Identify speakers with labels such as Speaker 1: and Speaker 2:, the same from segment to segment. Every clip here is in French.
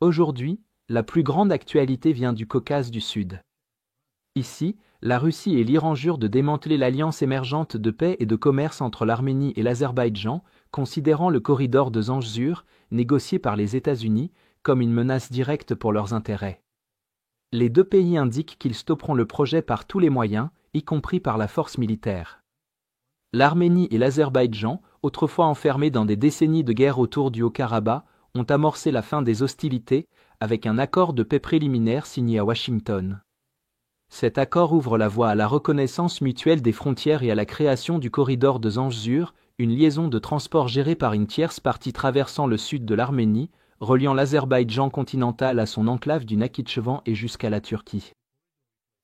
Speaker 1: Aujourd'hui, la plus grande actualité vient du Caucase du Sud. Ici, la Russie et l'Iran jurent de démanteler l'alliance émergente de paix et de commerce entre l'Arménie et l'Azerbaïdjan, considérant le corridor de Zanjur, négocié par les États-Unis, comme une menace directe pour leurs intérêts. Les deux pays indiquent qu'ils stopperont le projet par tous les moyens, y compris par la force militaire. L'Arménie et l'Azerbaïdjan, autrefois enfermés dans des décennies de guerre autour du Haut-Karabakh, ont amorcé la fin des hostilités, avec un accord de paix préliminaire signé à Washington. Cet accord ouvre la voie à la reconnaissance mutuelle des frontières et à la création du corridor de Zanjur, une liaison de transport gérée par une tierce partie traversant le sud de l'Arménie, reliant l'Azerbaïdjan continental à son enclave du Nakhitchevan et jusqu'à la Turquie.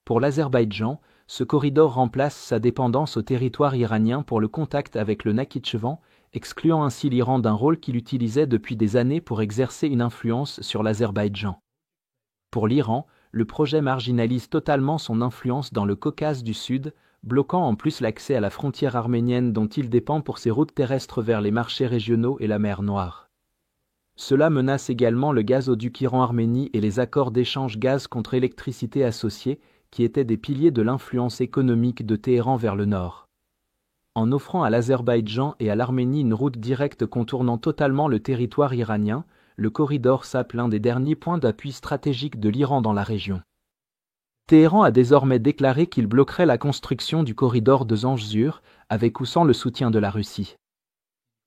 Speaker 1: Pour l'Azerbaïdjan, ce corridor remplace sa dépendance au territoire iranien pour le contact avec le Nakhitchevan, excluant ainsi l'Iran d'un rôle qu'il utilisait depuis des années pour exercer une influence sur l'Azerbaïdjan. Pour l'Iran, le projet marginalise totalement son influence dans le Caucase du Sud, bloquant en plus l'accès à la frontière arménienne dont il dépend pour ses routes terrestres vers les marchés régionaux et la mer Noire. Cela menace également le gazoduc Iran-Arménie et les accords d'échange gaz contre électricité associés, qui étaient des piliers de l'influence économique de Téhéran vers le nord. En offrant à l'Azerbaïdjan et à l'Arménie une route directe contournant totalement le territoire iranien, le corridor sape l'un des derniers points d'appui stratégiques de l'Iran dans la région. Téhéran a désormais déclaré qu'il bloquerait la construction du corridor de Zanjur, avec ou sans le soutien de la Russie.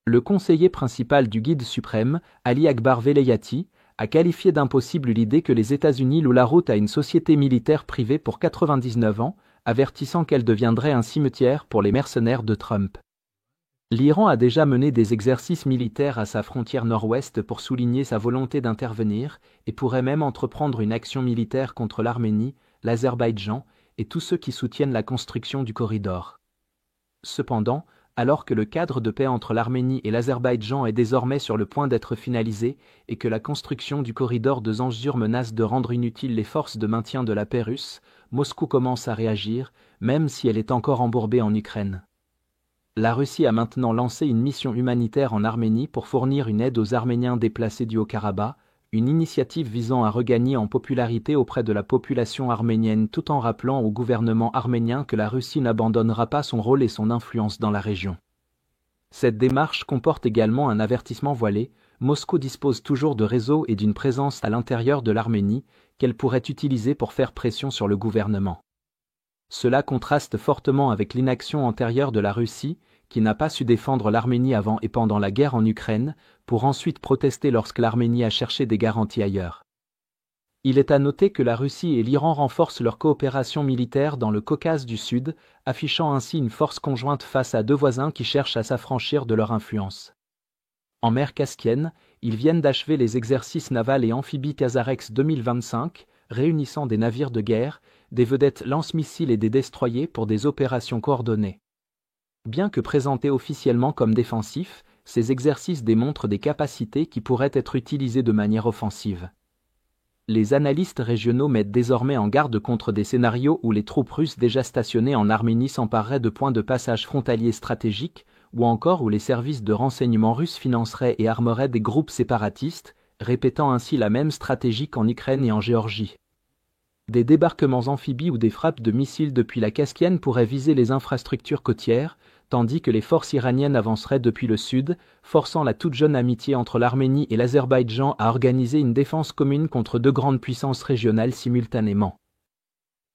Speaker 1: Le conseiller principal du guide suprême, Ali Akbar Velayati, a qualifié d'impossible l'idée que les États-Unis louent la route à une société militaire privée pour 99 ans, avertissant qu'elle deviendrait un cimetière pour les mercenaires de Trump. L'Iran a déjà mené des exercices militaires à sa frontière nord-ouest pour souligner sa volonté d'intervenir et pourrait même entreprendre une action militaire contre l'Arménie, l'Azerbaïdjan et tous ceux qui soutiennent la construction du corridor. Cependant, alors que le cadre de paix entre l'Arménie et l'Azerbaïdjan est désormais sur le point d'être finalisé et que la construction du corridor de Zanjur menace de rendre inutiles les forces de maintien de la paix russe, Moscou commence à réagir, même si elle est encore embourbée en Ukraine. La Russie a maintenant lancé une mission humanitaire en Arménie pour fournir une aide aux Arméniens déplacés du Haut-Karabakh, une initiative visant à regagner en popularité auprès de la population arménienne tout en rappelant au gouvernement arménien que la Russie n'abandonnera pas son rôle et son influence dans la région. Cette démarche comporte également un avertissement voilé: Moscou dispose toujours de réseaux et d'une présence à l'intérieur de l'Arménie qu'elle pourrait utiliser pour faire pression sur le gouvernement. Cela contraste fortement avec l'inaction antérieure de la Russie, qui n'a pas su défendre l'Arménie avant et pendant la guerre en Ukraine, pour ensuite protester lorsque l'Arménie a cherché des garanties ailleurs. Il est à noter que la Russie et l'Iran renforcent leur coopération militaire dans le Caucase du Sud, affichant ainsi une force conjointe face à deux voisins qui cherchent à s'affranchir de leur influence. En mer Caspienne, ils viennent d'achever les exercices navals et amphibies Kazarex 2025, réunissant des navires de guerre, des vedettes lance-missiles et des destroyers pour des opérations coordonnées. Bien que présentés officiellement comme défensifs, ces exercices démontrent des capacités qui pourraient être utilisées de manière offensive. Les analystes régionaux mettent désormais en garde contre des scénarios où les troupes russes déjà stationnées en Arménie s'empareraient de points de passage frontaliers stratégiques, ou encore où les services de renseignement russes financeraient et armeraient des groupes séparatistes, répétant ainsi la même stratégie qu'en Ukraine et en Géorgie. Des débarquements amphibies ou des frappes de missiles depuis la Caspienne pourraient viser les infrastructures côtières, tandis que les forces iraniennes avanceraient depuis le sud, forçant la toute jeune amitié entre l'Arménie et l'Azerbaïdjan à organiser une défense commune contre deux grandes puissances régionales simultanément.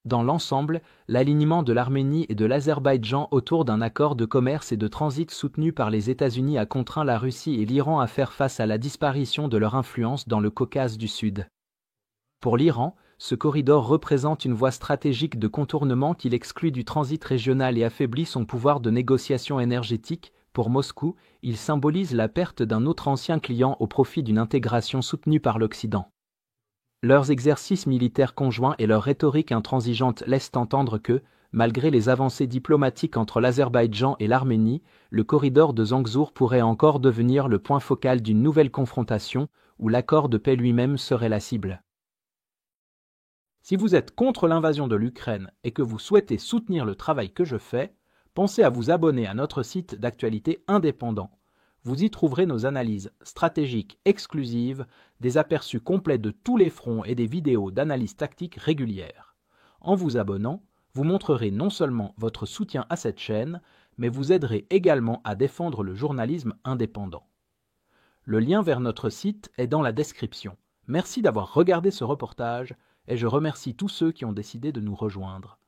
Speaker 1: Dans l'ensemble, l'alignement de l'Arménie et de l'Azerbaïdjan autour d'un accord de commerce et de transit soutenu par les États-Unis a contraint la Russie et l'Iran à faire face à la disparition de leur influence dans le Caucase du Sud. Pour l'Iran, ce corridor représente une voie stratégique de contournement qui l'exclut du transit régional et affaiblit son pouvoir de négociation énergétique. Pour Moscou, il symbolise la perte d'un autre ancien client au profit d'une intégration soutenue par l'Occident. Leurs exercices militaires conjoints et leur rhétorique intransigeante laissent entendre que, malgré les avancées diplomatiques entre l'Azerbaïdjan et l'Arménie, le corridor de Zanjur pourrait encore devenir le point focal d'une nouvelle confrontation, où l'accord de paix lui-même serait la cible. Si vous êtes contre l'invasion de l'Ukraine et que vous souhaitez soutenir le travail que je fais, pensez à vous abonner à notre site d'actualité indépendant. Vous y trouverez nos analyses stratégiques exclusives, des aperçus complets de tous les fronts et des vidéos d'analyse tactique régulières. En vous abonnant, vous montrerez non seulement votre soutien à cette chaîne, mais vous aiderez également à défendre le journalisme indépendant. Le lien vers notre site est dans la description. Merci d'avoir regardé ce reportage et je remercie tous ceux qui ont décidé de nous rejoindre.